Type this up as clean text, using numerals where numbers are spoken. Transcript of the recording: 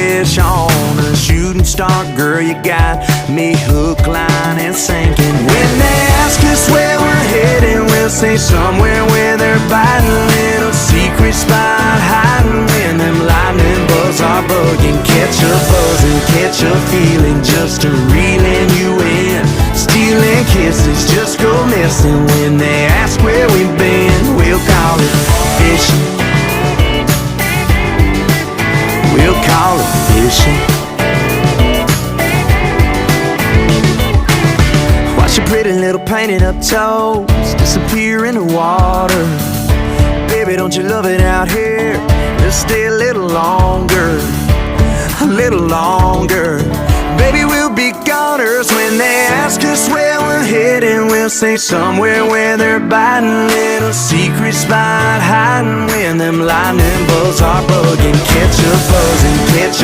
fish on a shooting star. Girl, you got me hook, line, and sinking. When they ask us where we're heading, we'll say somewhere where they're biting. Little secret spot hiding when them lightning bolts are bugging. Catch a buzz and catch a feeling just to reeling you in. Stealing kisses just go missing. When they ask where we've been, we'll call it fishing. We'll call it fishing. Watch your pretty little painted up toes disappear in the water. Baby, don't you love it out here? Just stay a little longer, a little longer. Baby, we'll be goners. When they ask us where we're heading, we'll say somewhere where they're biting. Little secret spot hiding when them lightning bolts are bugging. Catch a buzz and catch a